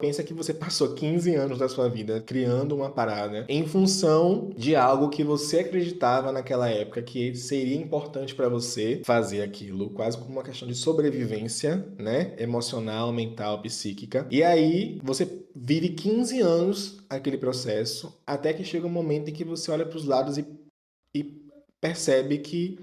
Pensa que você passou 15 anos da sua vida criando uma parada em função de algo que você acreditava naquela época que seria importante para você fazer aquilo, quase como uma questão de sobrevivência, né? Emocional, mental, psíquica. E aí você vive 15 anos aquele processo, até que chega um momento em que você olha para os lados e percebe que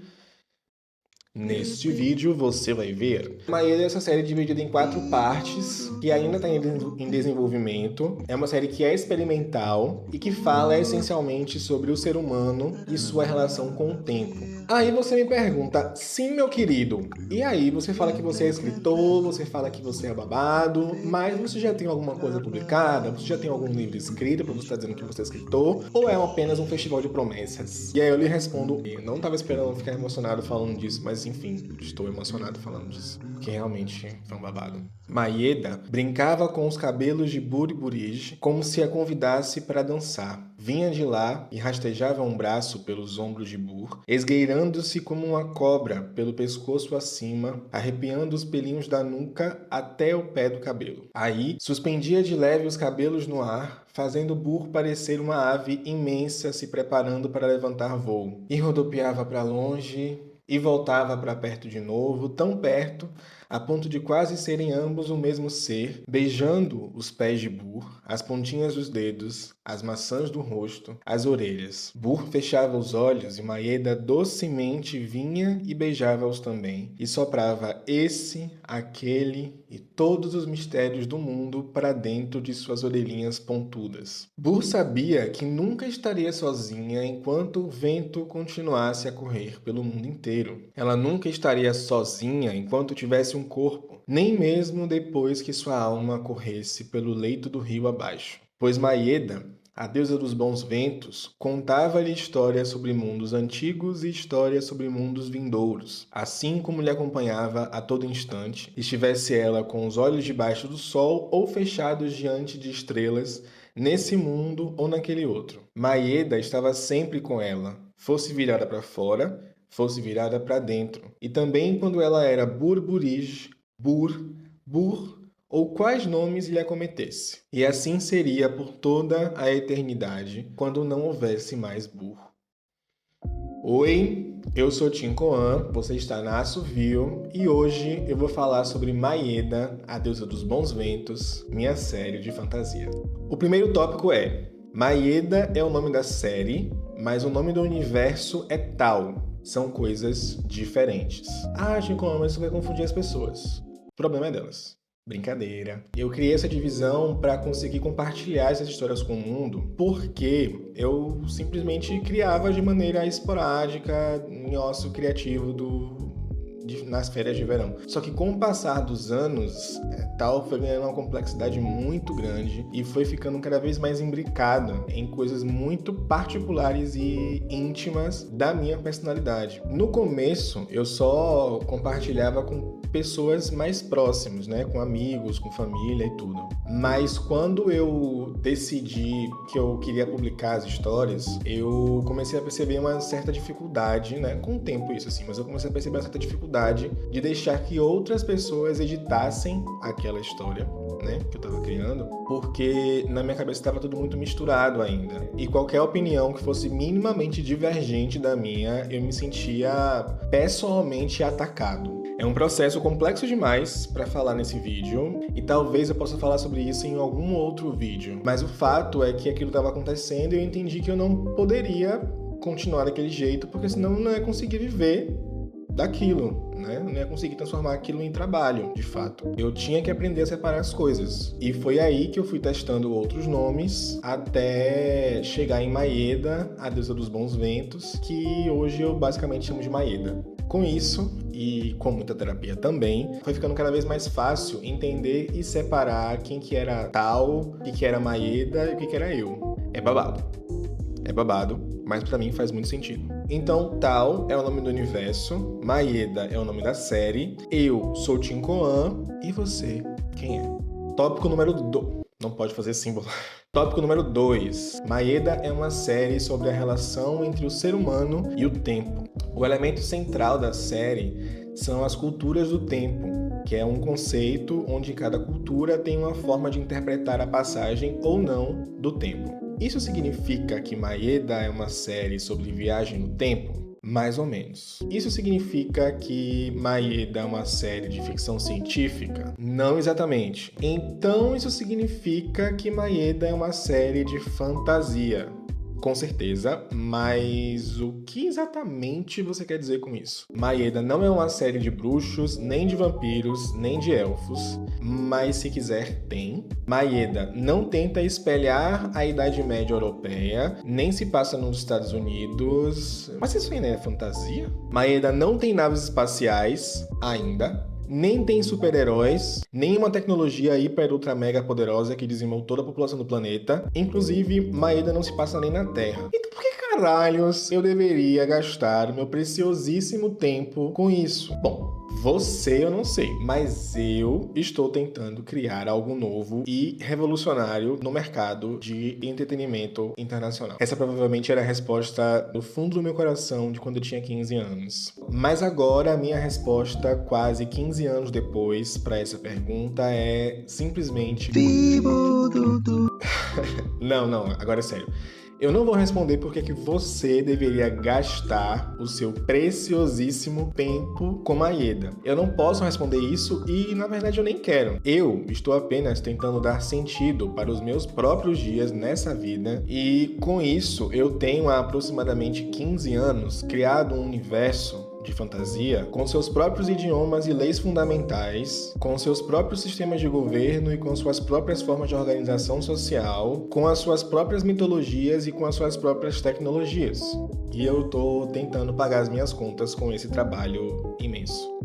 neste vídeo você vai ver. Maíra é essa série dividida em 4 partes, que ainda está em desenvolvimento. É uma série que é experimental e que fala essencialmente sobre o ser humano e sua relação com o tempo. Aí você me pergunta, sim, meu querido, e aí você fala que você é escritor, você fala que você é babado, mas você já tem alguma coisa publicada? Você já tem algum livro escrito para você estar dizendo que você é escritor? Ou é apenas um festival de promessas? E aí eu lhe respondo, eu não estava esperando ficar emocionado falando disso, mas enfim, estou emocionado falando disso, que realmente foi um babado. Maeda brincava com os cabelos de Buri Burij como se a convidasse para dançar. Vinha de lá e rastejava um braço pelos ombros de Bur, esgueirando-se como uma cobra pelo pescoço acima, arrepiando os pelinhos da nuca até o pé do cabelo. Aí, suspendia de leve os cabelos no ar, fazendo Bur parecer uma ave imensa se preparando para levantar voo. E rodopiava para longe e voltava para perto de novo, tão perto, a ponto de quase serem ambos o mesmo ser, beijando os pés de Bur, as pontinhas dos dedos, as maçãs do rosto, as orelhas. Bur fechava os olhos e Maeda docemente vinha e beijava-os também, e soprava esse, aquele e todos os mistérios do mundo para dentro de suas orelhinhas pontudas. Bur sabia que nunca estaria sozinha enquanto o vento continuasse a correr pelo mundo inteiro. Ela nunca estaria sozinha enquanto tivesse um corpo, nem mesmo depois que sua alma corresse pelo leito do rio abaixo. Pois Maeda, a deusa dos bons ventos, contava-lhe histórias sobre mundos antigos e histórias sobre mundos vindouros, assim como lhe acompanhava a todo instante, estivesse ela com os olhos debaixo do sol ou fechados diante de estrelas, nesse mundo ou naquele outro. Maeda estava sempre com ela, fosse virada para fora, fosse virada para dentro, e também quando ela era Burburij, Bur, ou quais nomes lhe acometesse. E assim seria por toda a eternidade, quando não houvesse mais Bur. Oi, eu sou Tim Koan, você está na Assovio, e hoje eu vou falar sobre Maeda, a deusa dos bons ventos, minha série de fantasia. O primeiro tópico é: Maeda é o nome da série, mas o nome do universo é Tal. São coisas diferentes. Ah, Tim Koan, mas isso vai confundir as pessoas. O problema é delas. Brincadeira. Eu criei essa divisão para conseguir compartilhar essas histórias com o mundo, porque eu simplesmente criava de maneira esporádica, em ócio criativo nas férias de verão. Só que com o passar dos anos, Tal foi ganhando uma complexidade muito grande e foi ficando cada vez mais imbricada em coisas muito particulares e íntimas da minha personalidade. No começo, eu só compartilhava com pessoas mais próximas, né? Com amigos, com família e tudo. Mas quando eu decidi que eu queria publicar as histórias, eu comecei a perceber uma certa dificuldade, né? Com o tempo isso assim, mas eu comecei a perceber uma certa dificuldade de deixar que outras pessoas editassem aquela história, né, que eu estava criando, porque na minha cabeça estava tudo muito misturado ainda. E qualquer opinião que fosse minimamente divergente da minha, eu me sentia pessoalmente atacado. É um processo complexo demais para falar nesse vídeo, e talvez eu possa falar sobre isso em algum outro vídeo. Mas o fato é que aquilo estava acontecendo e eu entendi que eu não poderia continuar daquele jeito, porque senão eu não ia conseguir viver daquilo, né? Eu não ia conseguir transformar aquilo em trabalho, de fato. Eu tinha que aprender a separar as coisas. E foi aí que eu fui testando outros nomes até chegar em Maeda, a deusa dos bons ventos, que hoje eu basicamente chamo de Maeda. Com isso, e com muita terapia também, foi ficando cada vez mais fácil entender e separar quem que era Tal, o que era Maeda e o que era eu. É babado, mas pra mim faz muito sentido. Então, Tal é o nome do universo, Maeda é o nome da série, eu sou Tim Koan, e você, quem é? Tópico número 2. Não pode fazer símbolo. Tópico número 2. Maeda é uma série sobre a relação entre o ser humano e o tempo. O elemento central da série são as culturas do tempo, que é um conceito onde cada cultura tem uma forma de interpretar a passagem ou não do tempo. Isso significa que Maeda é uma série sobre viagem no tempo? Mais ou menos. Isso significa que Maeda é uma série de ficção científica? Não exatamente. Então isso significa que Maeda é uma série de fantasia? Com certeza, mas o que exatamente você quer dizer com isso? Maeda não é uma série de bruxos, nem de vampiros, nem de elfos, mas se quiser, tem. Maeda não tenta espelhar a Idade Média Europeia, nem se passa nos Estados Unidos. Mas isso ainda é fantasia? Maeda não tem naves espaciais, ainda. Nem tem super-heróis, nem uma tecnologia hiper ultra mega poderosa que dizimou toda a população do planeta. Inclusive, Maeda não se passa nem na Terra. Então por que caralhos eu deveria gastar o meu preciosíssimo tempo com isso? Bom, você eu não sei, mas eu estou tentando criar algo novo e revolucionário no mercado de entretenimento internacional. Essa provavelmente era a resposta do fundo do meu coração de quando eu tinha 15 anos. Mas agora a minha resposta, quase 15 anos depois, para essa pergunta é simplesmente... Não, agora é sério. Eu não vou responder porque que você deveria gastar o seu preciosíssimo tempo com Maeda. Eu não posso responder isso e, na verdade, eu nem quero. Eu estou apenas tentando dar sentido para os meus próprios dias nessa vida e, com isso, eu tenho há aproximadamente 15 anos criado um universo de fantasia, com seus próprios idiomas e leis fundamentais, com seus próprios sistemas de governo e com suas próprias formas de organização social, com as suas próprias mitologias e com as suas próprias tecnologias. E eu tô tentando pagar as minhas contas com esse trabalho imenso.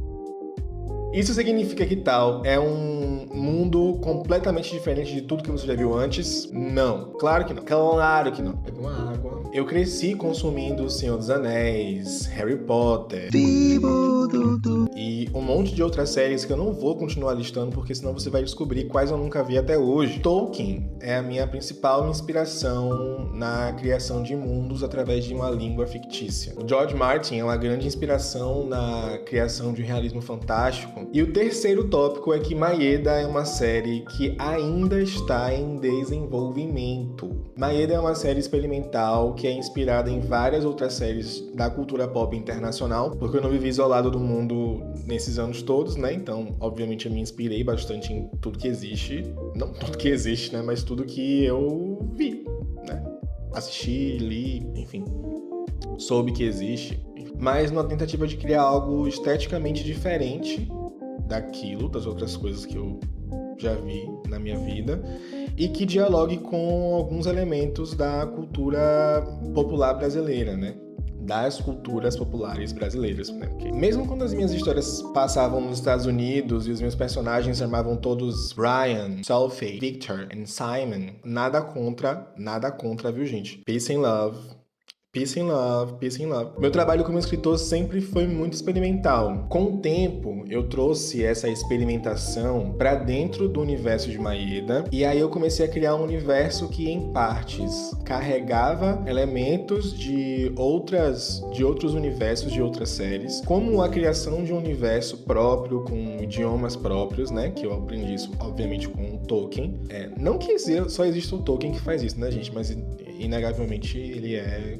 Isso significa que tal é um mundo completamente diferente de tudo que você já viu antes? Não. Claro que não. Claro que não. Bebe uma água. Eu cresci consumindo O Senhor dos Anéis, Harry Potter e um monte de outras séries que eu não vou continuar listando porque senão você vai descobrir quais eu nunca vi até hoje. Tolkien é a minha principal inspiração na criação de mundos através de uma língua fictícia. O George Martin é uma grande inspiração na criação de um realismo fantástico. E o terceiro tópico é que Maeda é uma série que ainda está em desenvolvimento. Maeda é uma série experimental que é inspirada em várias outras séries da cultura pop internacional, porque eu não vivi isolado do mundo nesses anos todos, né? Então, obviamente, eu me inspirei bastante em tudo que existe. Não tudo que existe, né? Mas tudo que eu vi, né? Assisti, li, enfim. Soube que existe. Mas numa tentativa de criar algo esteticamente diferente daquilo, das outras coisas que eu já vi na minha vida, e que dialogue com alguns elementos da cultura popular brasileira, né? Das culturas populares brasileiras, né? Porque mesmo quando as minhas histórias passavam nos Estados Unidos e os meus personagens chamavam todos Brian, Sophie, Victor e Simon, nada contra, viu, gente? Peace and love. Peace and love, peace and love. Meu trabalho como escritor sempre foi muito experimental. Com o tempo, eu trouxe essa experimentação para dentro do universo de Maeda, e aí eu comecei a criar um universo que, em partes, carregava elementos de outros universos, de outras séries, como a criação de um universo próprio, com idiomas próprios, né? Que eu aprendi isso, obviamente, com o Tolkien. Não que só exista o Tolkien que faz isso, né, gente? Mas, inegavelmente, ele é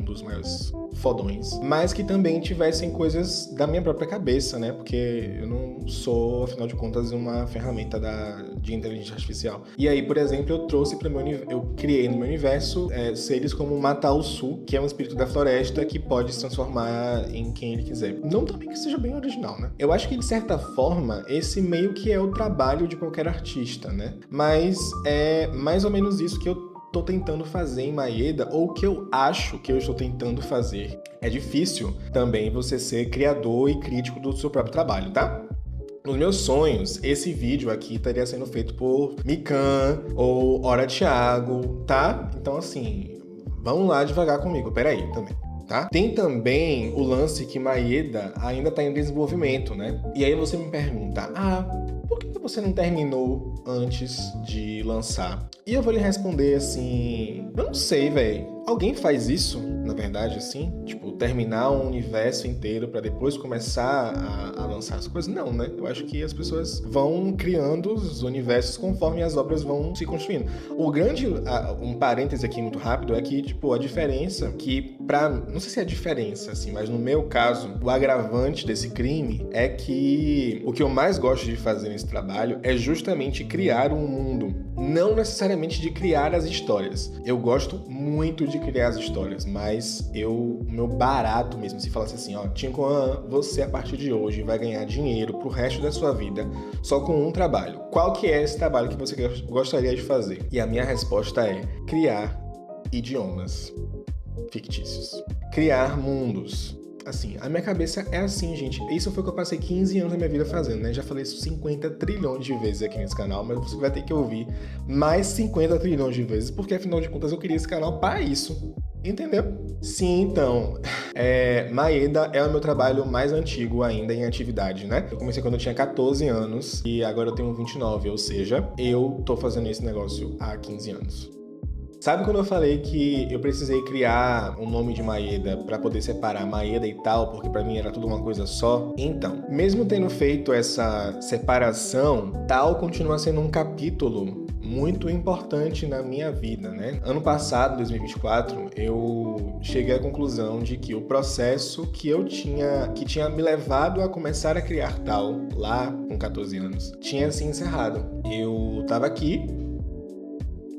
dos maiores fodões, mas que também tivessem coisas da minha própria cabeça, né? Porque eu não sou, afinal de contas, uma ferramenta de inteligência artificial. E aí, por exemplo, eu criei no meu universo seres como Matausu, que é um espírito da floresta que pode se transformar em quem ele quiser. Não também que seja bem original, né? Eu acho que, de certa forma, esse meio que é o trabalho de qualquer artista, né? Mas é mais ou menos isso que eu tô tentando fazer em Maeda, ou que eu acho que eu estou tentando fazer. É difícil também você ser criador e crítico do seu próprio trabalho, tá? Nos meus sonhos, esse vídeo aqui estaria sendo feito por Mikan ou Ora Thiago, tá? Então, assim, vamos lá devagar comigo. Peraí, também. Tá? Tem também o lance que Maeda ainda está em desenvolvimento, né? E aí você me pergunta, por que você não terminou antes de lançar? E eu vou lhe responder assim, eu não sei, velho. alguém faz isso, na verdade, assim? Tipo, terminar um universo inteiro pra depois começar a lançar as coisas? Não, né? Eu acho que as pessoas vão criando os universos conforme as obras vão se construindo. Um parêntese aqui muito rápido é que, tipo, a diferença que não sei se é a diferença, assim, mas no meu caso, o agravante desse crime é que o que eu mais gosto de fazer nesse trabalho é justamente criar um mundo. Não necessariamente de criar as histórias. Eu gosto muito de criar as histórias, mas o meu barato mesmo, se falasse assim, ó, Tinkoan, você a partir de hoje vai ganhar dinheiro pro resto da sua vida só com um trabalho. Qual que é esse trabalho que você gostaria de fazer? E a minha resposta é criar idiomas fictícios. Criar mundos. Assim, a minha cabeça é assim, gente. Isso foi o que eu passei 15 anos da minha vida fazendo, né? Já falei isso 50 trilhões de vezes aqui nesse canal, mas você vai ter que ouvir mais 50 trilhões de vezes, porque afinal de contas eu queria esse canal para isso. Entendeu? Sim, então. Maeda é o meu trabalho mais antigo ainda em atividade, né? Eu comecei quando eu tinha 14 anos e agora eu tenho 29, ou seja, eu tô fazendo esse negócio há 15 anos. Sabe quando eu falei que eu precisei criar um nome de Maeda para poder separar Maeda e Tal, porque para mim era tudo uma coisa só? Então, mesmo tendo feito essa separação, Tal continua sendo um capítulo muito importante na minha vida, né? Ano passado, 2024, eu cheguei à conclusão de que o processo que tinha me levado a começar a criar Tal, lá com 14 anos, tinha se encerrado. Eu tava aqui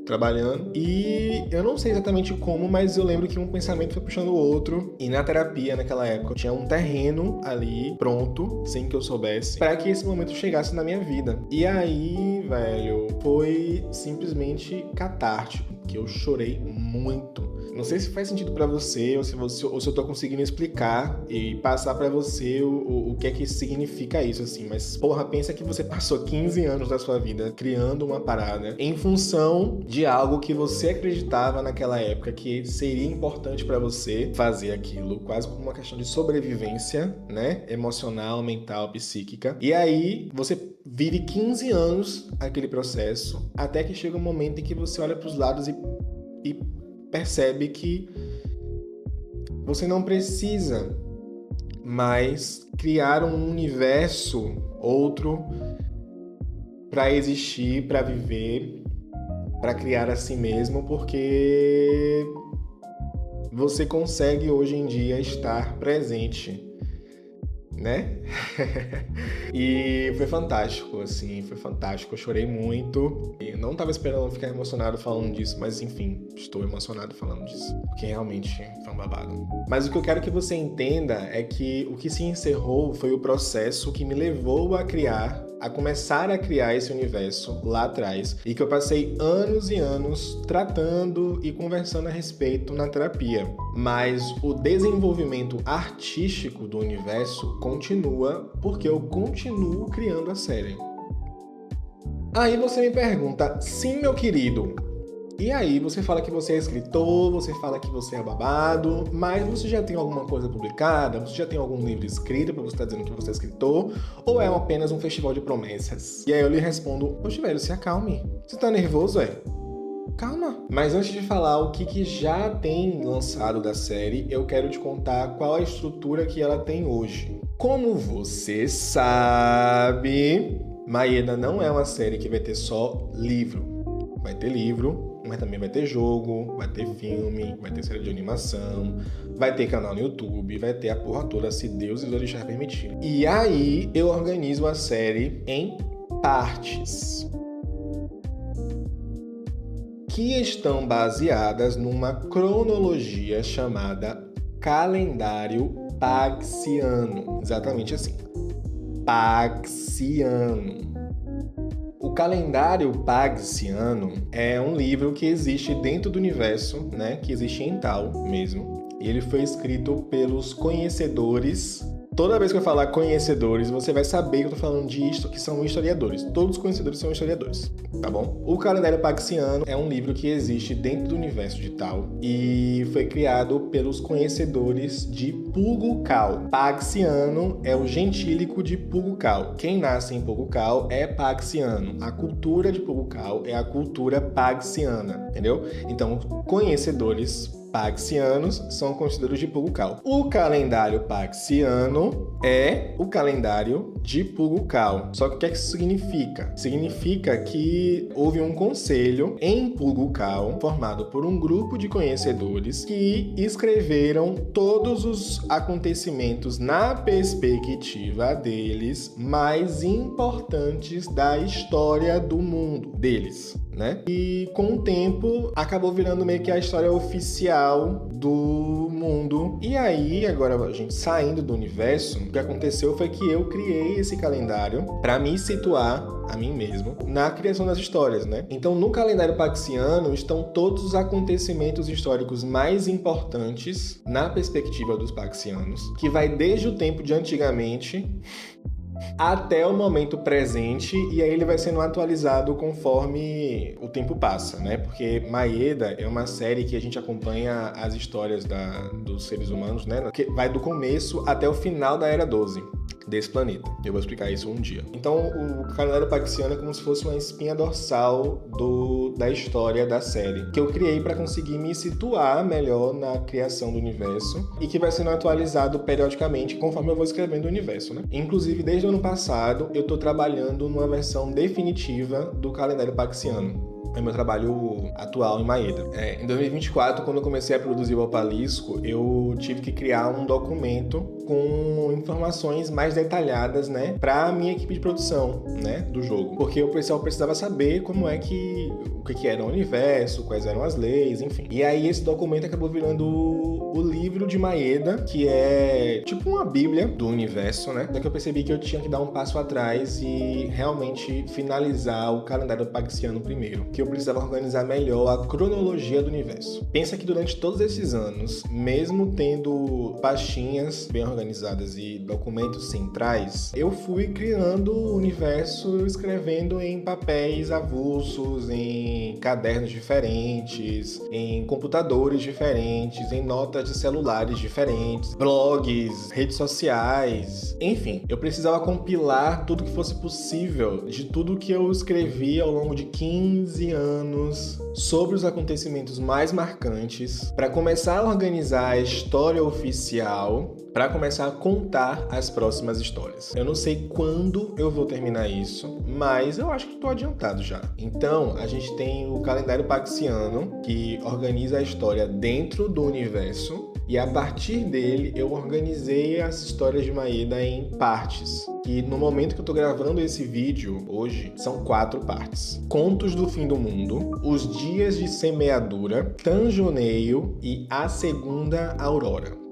trabalhando, e eu não sei exatamente como, mas eu lembro que um pensamento foi puxando o outro, e na terapia, naquela época, eu tinha um terreno ali, pronto, sem que eu soubesse, para que esse momento chegasse na minha vida. E aí, velho, foi simplesmente catártico, que eu chorei muito. Não sei se faz sentido pra você, ou se eu tô conseguindo explicar e passar pra você o que é que significa isso, assim. Mas, porra, pensa que você passou 15 anos da sua vida criando uma parada em função de algo que você acreditava naquela época que seria importante pra você fazer aquilo, quase como uma questão de sobrevivência, né? Emocional, mental, psíquica. E aí, você vive 15 anos aquele processo, até que chega um momento em que você olha pros lados e percebe que você não precisa mais criar um universo outro para existir, para viver, para criar a si mesmo, porque você consegue hoje em dia estar presente, né? E foi fantástico, assim, foi fantástico. Eu chorei muito. Eu não tava esperando ficar emocionado falando disso, mas enfim, estou emocionado falando disso, porque realmente foi um babado. Mas o que eu quero que você entenda é que o que se encerrou foi o processo que me levou a começar a criar esse universo lá atrás, e que eu passei anos e anos tratando e conversando a respeito na terapia. Mas o desenvolvimento artístico do universo continua, porque eu continuo criando a série. Aí você me pergunta, sim, meu querido, e aí você fala que você é escritor, você fala que você é babado, mas você já tem alguma coisa publicada? Você já tem algum livro escrito pra você estar dizendo que você é escritor? Ou é apenas um festival de promessas? E aí eu lhe respondo, poxa, velho, se acalme. Você tá nervoso, é? Calma. Mas antes de falar o que já tem lançado da série, eu quero te contar qual a estrutura que ela tem hoje. Como você sabe, Maeda não é uma série que vai ter só livro. Vai ter livro, mas também vai ter jogo, vai ter filme, vai ter série de animação, vai ter canal no YouTube, vai ter a porra toda, se Deus e os orixás permitirem. E aí eu organizo a série em partes, que estão baseadas numa cronologia chamada calendário paxiano. Exatamente assim. Paxiano. O calendário paxiano é um livro que existe dentro do universo, né? Que existe em Tal mesmo. E ele foi escrito pelos conhecedores. Toda vez que eu falar conhecedores, você vai saber que eu tô falando disso, que são historiadores. Todos os conhecedores são historiadores, tá bom? O calendário paxiano é um livro que existe dentro do universo de Tal e foi criado pelos conhecedores de Pugucal. Paxiano é o gentílico de Pugucal. Quem nasce em Pugucal é paxiano. A cultura de Pugucal é a cultura paxiana, entendeu? Então, conhecedores paxianos são conhecidos de Purucal. O calendário paxiano é o calendário de Purucal. Só que o que é que isso significa? Significa que houve um conselho em Purucal, formado por um grupo de conhecedores que escreveram todos os acontecimentos na perspectiva deles mais importantes da história do mundo deles, né? E com o tempo acabou virando meio que a história oficial do mundo. E aí, agora a gente saindo do universo, o que aconteceu foi que eu criei esse calendário para me situar a mim mesmo na criação das histórias, né? Então, no calendário paxiano estão todos os acontecimentos históricos mais importantes na perspectiva dos paxianos, que vai desde o tempo de antigamente até o momento presente, e aí ele vai sendo atualizado conforme o tempo passa, né? Porque Maeda é uma série que a gente acompanha as histórias dos seres humanos, né? Que vai do começo até o final da Era 12 desse planeta. Eu vou explicar isso um dia. Então, o calendário paxiano é como se fosse uma espinha dorsal da história da série, que eu criei para conseguir me situar melhor na criação do universo e que vai sendo atualizado periodicamente conforme eu vou escrevendo o universo, né? Inclusive, desde o ano passado, eu tô trabalhando numa versão definitiva do calendário paxiano. É meu trabalho atual em Maeda. Em 2024, quando eu comecei a produzir o Opalisco, eu tive que criar um documento com informações mais detalhadas, né, para a minha equipe de produção, né, do jogo. Porque o pessoal precisava saber como é o que era o universo, quais eram as leis, enfim. E aí esse documento acabou virando o livro de Maeda, que é tipo uma bíblia do universo, né? Só que eu percebi que eu tinha que dar um passo atrás e realmente finalizar o calendário paxiano primeiro, que eu precisava organizar melhor a cronologia do universo. Pensa que durante todos esses anos, mesmo tendo pastinhas bem organizadas e documentos centrais, eu fui criando o universo escrevendo em papéis avulsos, em cadernos diferentes, em computadores diferentes, em notas de celulares diferentes, blogs, redes sociais, enfim, eu precisava compilar tudo que fosse possível de tudo que eu escrevi ao longo de 15 anos sobre os acontecimentos mais marcantes, para começar a organizar a história oficial, para começar a contar as próximas histórias. Eu não sei quando eu vou terminar isso, mas eu acho que estou adiantado já. Então, a gente tem o calendário paxiano, que organiza a história dentro do universo, e a partir dele eu organizei as histórias de Maeda em partes. E no momento que eu tô gravando esse vídeo, hoje, são 4 partes. Contos do Fim do Mundo, Os Dias de Semeadura, Tanjoneio e A Segunda Aurora.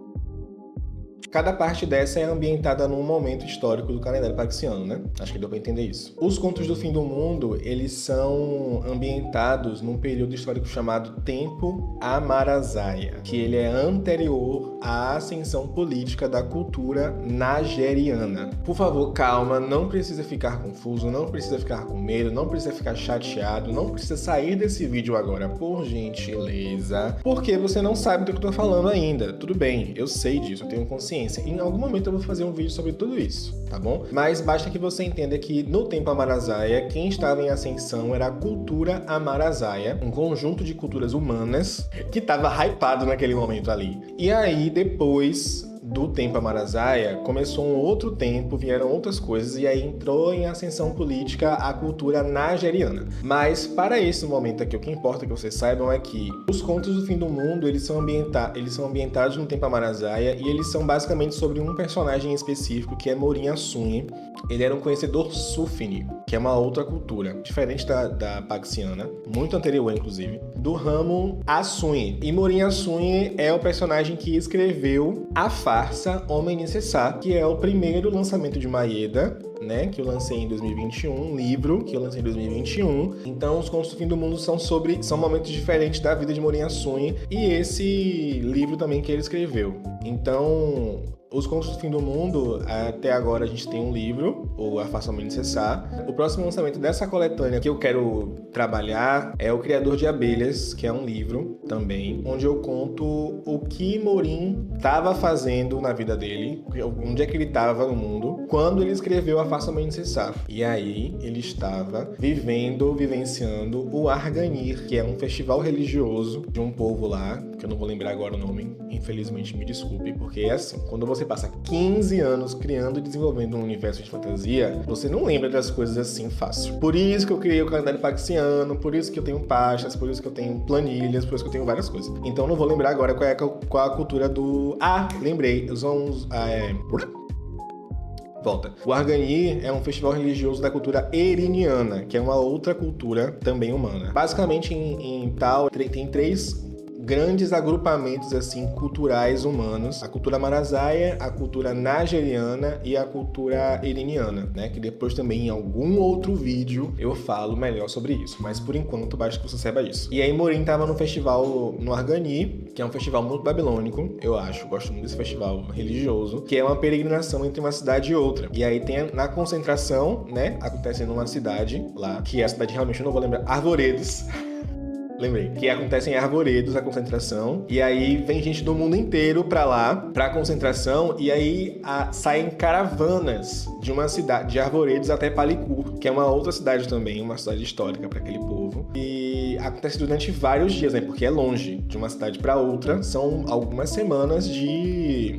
Cada parte dessa é ambientada num momento histórico do calendário paxiano, né? Acho que deu pra entender isso. Os Contos do Fim do Mundo, eles são ambientados num período histórico chamado Tempo Amarazaia, que ele é anterior à ascensão política da cultura nigeriana. Por favor, calma, não precisa ficar confuso, não precisa ficar com medo, não precisa ficar chateado, não precisa sair desse vídeo agora, por gentileza, porque você não sabe do que eu tô falando ainda. Tudo bem, eu sei disso, eu tenho consciência. Em algum momento eu vou fazer um vídeo sobre tudo isso, tá bom? Mas basta que você entenda que no tempo Amarazaia, quem estava em ascensão era a cultura Amarazaia, um conjunto de culturas humanas que estava hypado naquele momento ali. E aí, depois do tempo Amarazaia, começou um outro tempo, vieram outras coisas, e aí entrou em ascensão política a cultura nigeriana. Mas para esse momento aqui, o que importa que vocês saibam é que os Contos do Fim do Mundo, eles são ambientados no tempo Amarazaia, e eles são basicamente sobre um personagem específico, que é Morin Assunye. Ele era um conhecedor Sufini, que é uma outra cultura, diferente da paxiana, muito anterior, inclusive, do ramo Assunye. E Morin Assunye é o personagem que escreveu a farsa Homem Necessar, que é o primeiro lançamento de Maeda, né, que eu lancei em 2021, um livro que eu lancei em 2021. Então, os Contos do Fim do Mundo são momentos diferentes da vida de Morin Assunye, e esse livro também que ele escreveu. Então, Os Contos do Fim do Mundo, até agora a gente tem um livro, o A Faça Somente Cessar. O próximo lançamento dessa coletânea que eu quero trabalhar é O Criador de Abelhas, que é um livro também, onde eu conto o que Morim estava fazendo na vida dele, onde é que ele estava no mundo, quando ele escreveu A Faça Somente Cessar. E aí ele estava vivenciando o Arganir, que é um festival religioso de um povo lá, que eu não vou lembrar agora o nome, infelizmente me desculpe, porque é assim, quando você passa 15 anos criando e desenvolvendo um universo de fantasia, você não lembra das coisas assim fácil. Por isso que eu criei o calendário paxiano, por isso que eu tenho pastas, por isso que eu tenho planilhas, por isso que eu tenho várias coisas. Então eu não vou lembrar agora qual é a cultura do... Ah, lembrei, Volta. O Arganir é um festival religioso da cultura eriniana, que é uma outra cultura também humana. Basicamente, em tal, tem 3 grandes agrupamentos assim culturais humanos: a cultura marasaia, a cultura nigeriana e a cultura eriniana, né? Que depois também em algum outro vídeo eu falo melhor sobre isso, mas por enquanto basta que você saiba isso. E aí Morim estava no festival no Arganir, que é um festival muito babilônico, eu acho, gosto muito desse festival religioso, que é uma peregrinação entre uma cidade e outra. E aí tem na concentração, né, acontece numa cidade lá, que é a cidade realmente eu não vou lembrar, Arvoredos. Lembrei. Que acontece em Arvoredos, a concentração. E aí vem gente do mundo inteiro pra lá, pra concentração. E aí saem caravanas de uma cidade, de Arvoredos até Palicur, que é uma outra cidade também, uma cidade histórica pra aquele povo. E acontece durante vários dias, né? Porque é longe de uma cidade pra outra. São algumas semanas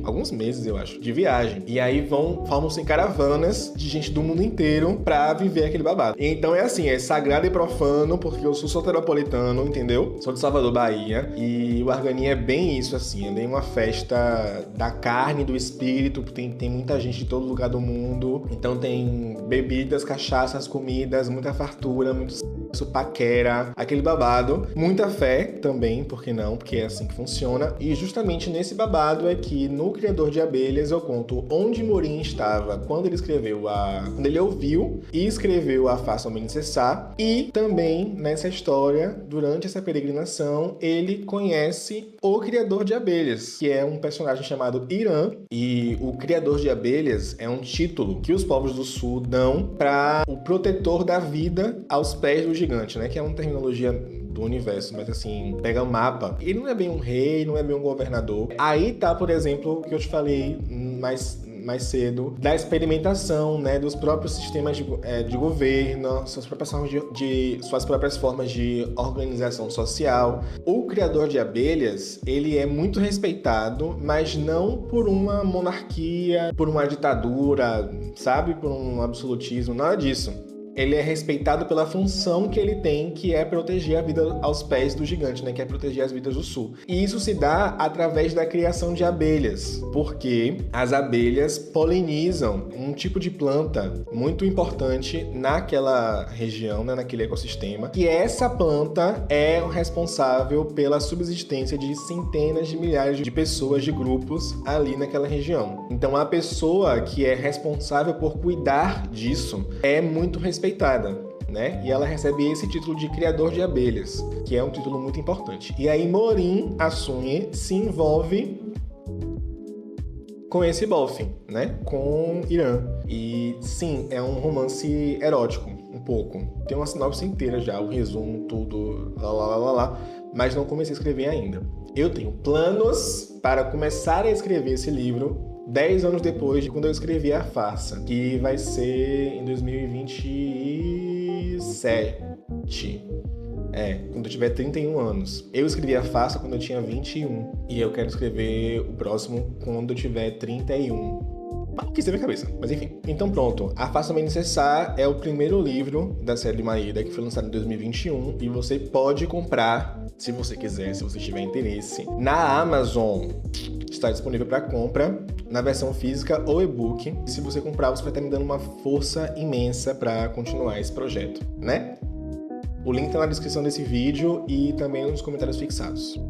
alguns meses, eu acho, de viagem. E aí formam-se caravanas de gente do mundo inteiro pra viver aquele babado. Então é assim, é sagrado e profano, porque eu sou soteropolitano, entendeu? Sou de Salvador, Bahia, e o Arganir é bem isso, assim, é bem uma festa da carne, do espírito, tem muita gente de todo lugar do mundo, então tem bebidas, cachaças, comidas, muita fartura, muito sexo, paquera, aquele babado, muita fé também, por que não? Porque é assim que funciona, e justamente nesse babado é que no Criador de Abelhas eu conto onde Morim estava quando ele quando ele ouviu e escreveu A Faça Somente Cessar, e também nessa história, durante essa peregrinação, ele conhece o Criador de Abelhas, que é um personagem chamado Irã, e o Criador de Abelhas é um título que os povos do Sul dão para o protetor da vida aos pés do gigante, né? Que é uma terminologia do universo, mas assim, pega o mapa. Ele não é bem um rei, não é bem um governador. Aí tá, por exemplo, o que eu te falei mais cedo, da experimentação, né, dos próprios sistemas de governo, suas próprias formas de organização social. O Criador de Abelhas, ele é muito respeitado, mas não por uma monarquia, por uma ditadura, sabe, por um absolutismo, nada disso. Ele é respeitado pela função que ele tem, que é proteger a vida aos pés do gigante, né? Que é proteger as vidas do sul. E isso se dá através da criação de abelhas, porque as abelhas polinizam um tipo de planta muito importante naquela região, né? Naquele ecossistema, que essa planta é o responsável pela subsistência de centenas de milhares de pessoas, de grupos ali naquela região. Então a pessoa que é responsável por cuidar disso é muito respeitada, né? E ela recebe esse título de Criador de Abelhas, que é um título muito importante. E aí Morim Assunye se envolve com esse bofe, né? Com Irã. E sim, é um romance erótico, um pouco. Tem uma sinopse inteira já, o resumo, tudo, lá, mas não comecei a escrever ainda. Eu tenho planos para começar a escrever esse livro 10 anos depois de quando eu escrevi A Farsa, que vai ser em 2027. Quando eu tiver 31 anos. Eu escrevi A Farsa quando eu tinha 21. E eu quero escrever o próximo quando eu tiver 31. Que isso é minha cabeça, mas enfim. Então pronto, A Faça Somente Cessar é o primeiro livro da série de Maeda, que foi lançado em 2021. E você pode comprar, se você quiser, se você tiver interesse, na Amazon. Está disponível para compra na versão física ou e-book. E se você comprar, você vai estar me dando uma força imensa para continuar esse projeto, né? O link está na descrição desse vídeo e também nos comentários fixados.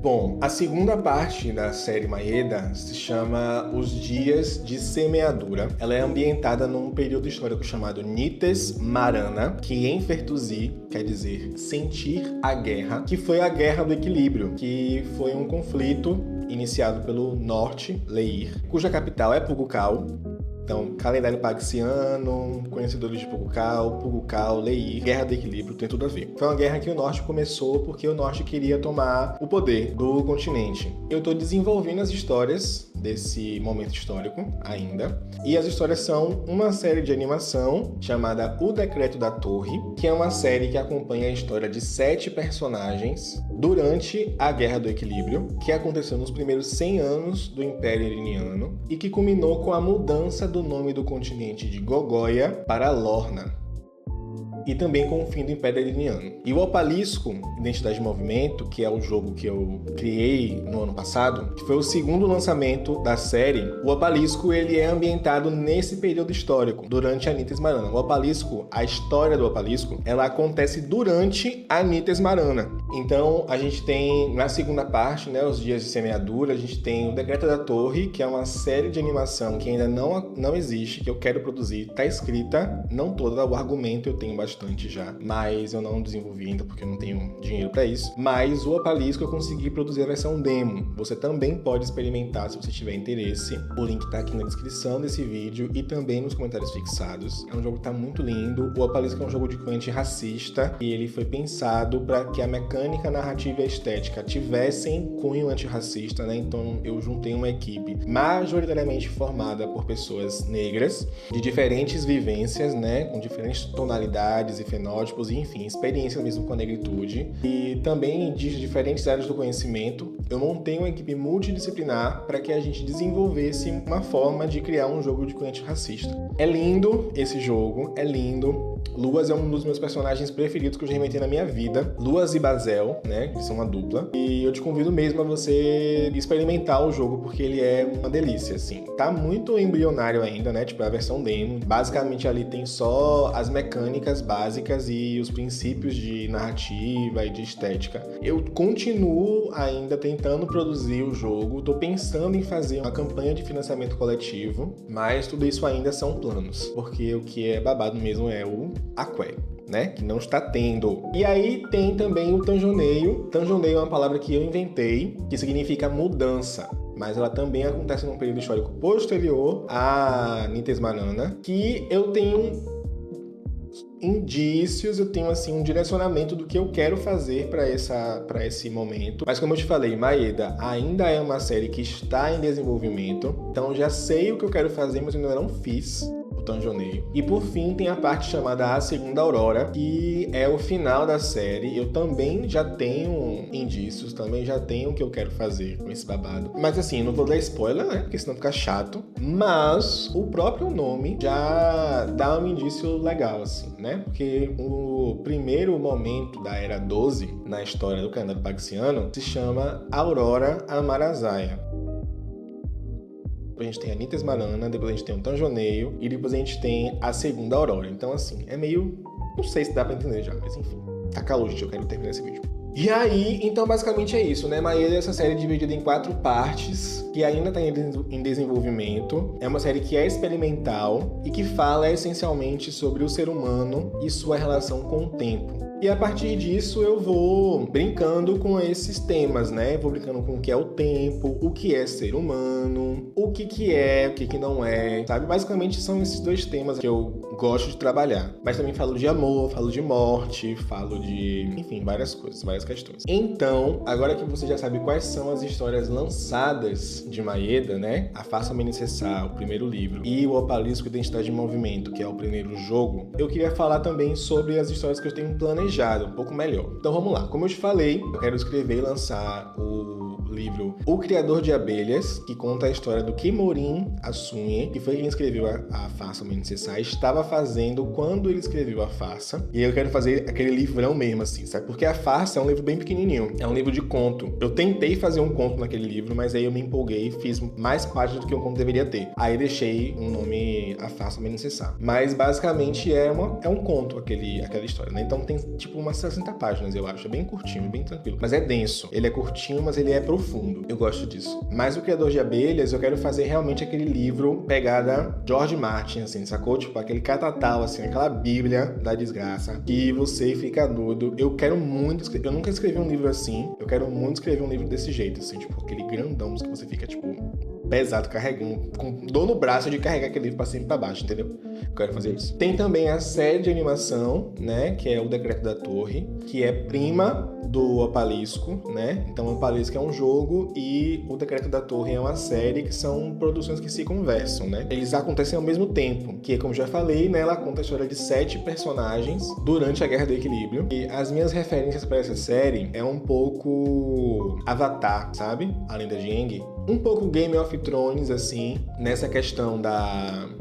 Bom, a segunda parte da série Maeda se chama Os Dias de Semeadura. Ela é ambientada num período histórico chamado Nites Marana, que em Fertuzi quer dizer sentir a guerra, que foi a Guerra do Equilíbrio, que foi um conflito iniciado pelo Norte Leir, cuja capital é Pugucal. Então, calendário paxiano, conhecedores de Pugucal, Leir, Guerra do Equilíbrio, tem tudo a ver. Foi uma guerra que o Norte começou porque o Norte queria tomar o poder do continente. Eu estou desenvolvendo as histórias desse momento histórico ainda. E as histórias são uma série de animação chamada O Decreto da Torre, que é uma série que acompanha a história de 7 personagens durante a Guerra do Equilíbrio, que aconteceu nos primeiros 100 anos do Império Iriniano e que culminou com a mudança do nome do continente de Gogóia para Lorna, e também com o fim do Império Iriniano. E o Opalisco, Identidade de Movimento, que é o jogo que eu criei no ano passado, que foi o segundo lançamento da série, o Opalisco ele é ambientado nesse período histórico, durante a Nita Esmarana. O Opalisco, a história do Opalisco, ela acontece durante a Nita Esmarana. Então, a gente tem, na segunda parte, né, os dias de semeadura, a gente tem o Decreto da Torre, que é uma série de animação que ainda não existe, que eu quero produzir. Tá escrita, não toda, o argumento eu tenho bastante já, mas eu não desenvolvi ainda porque eu não tenho dinheiro para isso. Mas o Opalisco eu consegui produzir a versão demo. Você também pode experimentar se você tiver interesse. O link tá aqui na descrição desse vídeo e também nos comentários fixados. É um jogo que tá muito lindo. O Opalisco é um jogo de cunho antirracista e ele foi pensado para que a mecânica narrativa e a estética tivessem cunho antirracista, né? Então eu juntei uma equipe majoritariamente formada por pessoas negras de diferentes vivências, né? Com diferentes tonalidades e fenótipos, e enfim, experiência mesmo com a negritude, e também de diferentes áreas do conhecimento. Eu montei uma equipe multidisciplinar para que a gente desenvolvesse uma forma de criar um jogo de cunho antirracista. É lindo esse jogo, é lindo. Luas é um dos meus personagens preferidos que eu já inventei na minha vida. Luas e Bazel, né, que são uma dupla. E eu te convido mesmo a você experimentar o jogo, porque ele é uma delícia, assim. Tá muito embrionário ainda, né, tipo, a versão demo. Basicamente ali tem só as mecânicas básicas e os princípios de narrativa e de estética. Eu continuo ainda tentando produzir o jogo, tô pensando em fazer uma campanha de financiamento coletivo, mas tudo isso ainda são planos, porque o que é babado mesmo é o Aqué, né? Que não está tendo. E aí tem também o tanjoneio. Tanjoneio é uma palavra que eu inventei, que significa mudança, mas ela também acontece num período histórico posterior à Nita Esmarana, que eu tenho indícios, eu tenho assim um direcionamento do que eu quero fazer para esse momento. Mas como eu te falei, Maeda ainda é uma série que está em desenvolvimento, então já sei o que eu quero fazer, mas eu ainda não fiz o tanjoneio. E por fim tem a parte chamada A Segunda Aurora, que é o final da série. Eu também já tenho indícios, também já tenho o que eu quero fazer com esse babado. Mas assim, não vou dar spoiler, né? Porque senão fica chato. Mas o próprio nome já dá um indício legal, assim, né? Porque o primeiro momento da Era 12 na história do calendário paxiano se chama Aurora Amarazaia. Depois a gente tem a Nita Esmarana, depois a gente tem o tanjoneio e depois a gente tem a Segunda Aurora. Então assim, é meio... não sei se dá pra entender já, mas enfim. Tá calor, gente, eu quero terminar esse vídeo. E aí, então basicamente é isso, né? Maeda é essa série dividida em 4 partes, que ainda está em desenvolvimento. É uma série que é experimental e que fala essencialmente sobre o ser humano e sua relação com o tempo. E a partir disso eu vou brincando com esses temas, né? Vou brincando com o que é o tempo, o que é ser humano, o que é, o que não é, sabe? Basicamente são esses 2 temas que eu gosto de trabalhar. Mas também falo de amor, falo de morte, falo de, enfim, várias coisas, várias questões. Então, agora que você já sabe quais são as histórias lançadas de Maeda, né? A Faça-me Necessar, o primeiro livro, e o Opalisco Identidade de Movimento, que é o primeiro jogo, eu queria falar também sobre as histórias que eu tenho planejado um pouco melhor. Então vamos lá. Como eu te falei, eu quero escrever e lançar o livro O Criador de Abelhas, que conta a história do Kemorin Asunye, que foi quem escreveu a Faça-me Necessar, estava fazendo quando ele escreveu a Farsa. E eu quero fazer aquele livrão mesmo, assim, sabe? Porque a Farsa é um livro bem pequenininho. É um livro de conto. Eu tentei fazer um conto naquele livro, mas aí eu me empolguei e fiz mais páginas do que um conto deveria ter. Aí deixei um nome A Faça-me Necessar. Mas basicamente é um conto aquela história, né? Então tem tipo umas 60 páginas, eu acho. É bem curtinho, bem tranquilo. Mas é denso. Ele é curtinho, mas ele é profundo. profundo. Eu gosto disso. Mas o Criador de Abelhas, eu quero fazer realmente aquele livro pegada George Martin, assim, sacou? Tipo, aquele catatal, assim, aquela bíblia da desgraça, que você fica doido. Eu quero muito escrever. Eu nunca escrevi um livro assim. Eu quero muito escrever um livro desse jeito, assim, tipo, aquele grandão que você fica, tipo, pesado, carregando, com dor no braço de carregar aquele livro pra cima e pra baixo, entendeu? Eu quero fazer isso. Tem também a série de animação, né, que é O Decreto da Torre, que é prima do Opalisco, né? Então, o Opalisco é um jogo e O Decreto da Torre é uma série, que são produções que se conversam, né? Eles acontecem ao mesmo tempo, que, como já falei, né, ela conta a história de 7 personagens durante a Guerra do Equilíbrio. E as minhas referências para essa série é um pouco Avatar, sabe? Além da Aang. Um pouco Game of Thrones, assim, nessa questão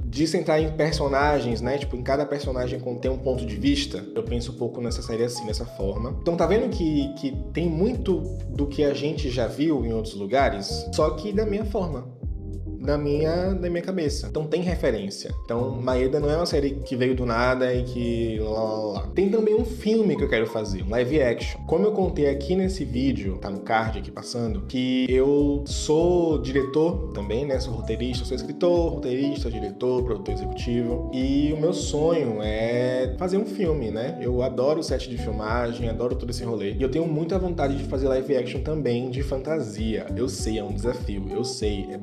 de centrar em personagens, né? Tipo, em cada personagem tem um ponto de vista. Eu penso um pouco nessa série assim, dessa forma. Então, tá vendo que tem muito do que a gente já viu em outros lugares, só que da minha forma. Da minha cabeça. Então tem referência. Então Maeda não é uma série que veio do nada e que lá. Tem também um filme que eu quero fazer, um live action. Como eu contei aqui nesse vídeo, tá no card aqui passando, que eu sou diretor também, né? Sou roteirista, sou escritor, roteirista, diretor, produtor executivo. E o meu sonho é fazer um filme, né? Eu adoro o set de filmagem, adoro todo esse rolê. E eu tenho muita vontade de fazer live action também de fantasia. Eu sei, é um desafio. Eu sei, é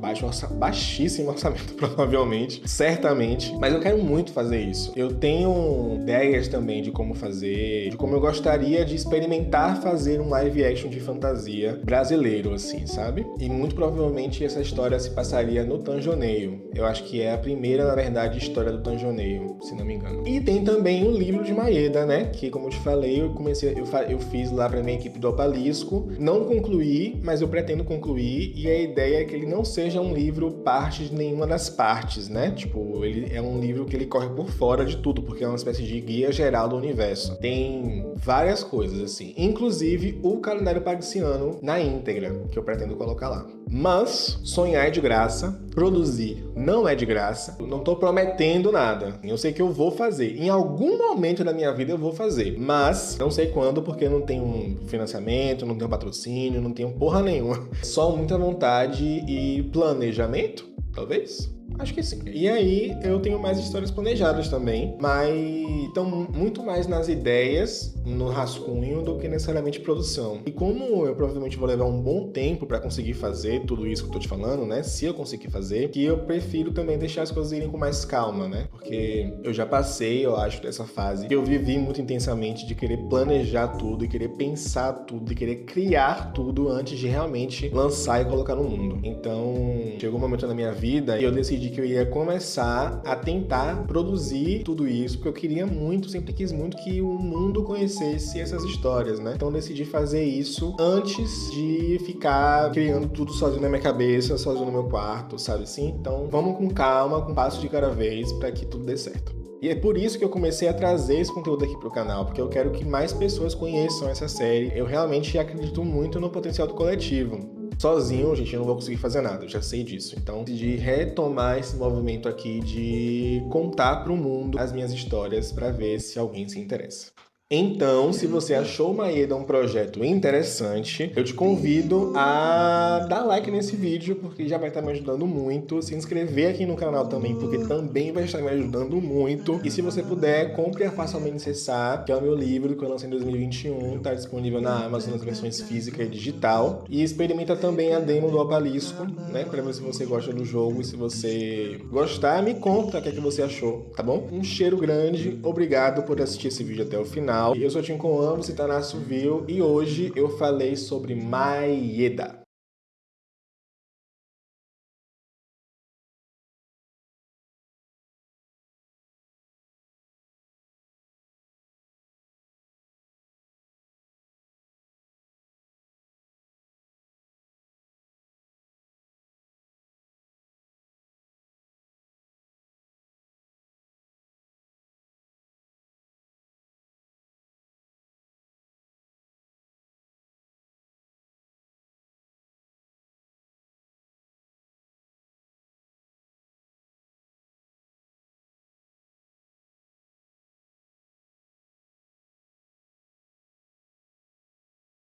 baixíssimo orçamento, provavelmente, certamente, mas eu quero muito fazer isso. Eu tenho ideias também de como fazer, de como eu gostaria de experimentar fazer um live action de fantasia brasileiro, assim, sabe? E muito provavelmente essa história se passaria no Tanjoneio. Eu acho que é a primeira, na verdade, história do Tanjoneio, se não me engano. E tem também o livro de Maeda, né? Que, como eu te falei, eu fiz lá pra minha equipe do Opalisco. Não concluí, mas eu pretendo concluir, e a ideia é que ele não seja um livro parte de nenhuma das partes, né? Tipo, ele é um livro que ele corre por fora de tudo, porque é uma espécie de guia geral do universo. Tem várias coisas, assim. Inclusive, o calendário pagsiano na íntegra, que eu pretendo colocar lá. Mas, sonhar é de graça, produzir não é de graça. Eu não tô prometendo nada. Eu sei que eu vou fazer. Em algum momento da minha vida eu vou fazer. Mas, não sei quando, porque eu não tenho financiamento, não tenho patrocínio, não tenho porra nenhuma. Só muita vontade e planejamento, talvez? Acho que sim. E aí, eu tenho mais histórias planejadas também, mas estão muito mais nas ideias, no rascunho, do que necessariamente produção. E como eu provavelmente vou levar um bom tempo pra conseguir fazer tudo isso que eu tô te falando, né? Se eu conseguir fazer, que eu prefiro também deixar as coisas irem com mais calma, né? Porque eu já passei, eu acho, dessa fase que eu vivi muito intensamente de querer planejar tudo, e querer pensar tudo, e querer criar tudo antes de realmente lançar e colocar no mundo. Então, chegou um momento na minha vida e eu decidi que eu ia começar a tentar produzir tudo isso, porque eu queria muito, sempre quis muito que o mundo conhecesse essas histórias, né? Então eu decidi fazer isso antes de ficar criando tudo sozinho na minha cabeça, sozinho no meu quarto, sabe assim? Então vamos com calma, com um passo de cada vez, para que tudo dê certo. E é por isso que eu comecei a trazer esse conteúdo aqui pro canal, porque eu quero que mais pessoas conheçam essa série. Eu realmente acredito muito no potencial do coletivo. Sozinho, gente, eu não vou conseguir fazer nada, eu já sei disso. Então, de retomar esse movimento aqui de contar pro mundo as minhas histórias para ver se alguém se interessa. Então, se você achou Maeda um projeto interessante, eu te convido a dar like nesse vídeo, porque já vai estar me ajudando muito. Se inscrever aqui no canal também, porque também vai estar me ajudando muito. E se você puder, compre a Facilmente Cessar, que é o meu livro que eu lancei em 2021. Está disponível na Amazon nas versões física e digital. E experimenta também a demo do Opalisco, né? Pra ver se você gosta do jogo. E se você gostar, me conta o que é que você achou, tá bom? Um cheiro grande, obrigado por assistir esse vídeo até o final. Eu sou Tim Coan, você tá na Assovio, e hoje eu falei sobre Maeda.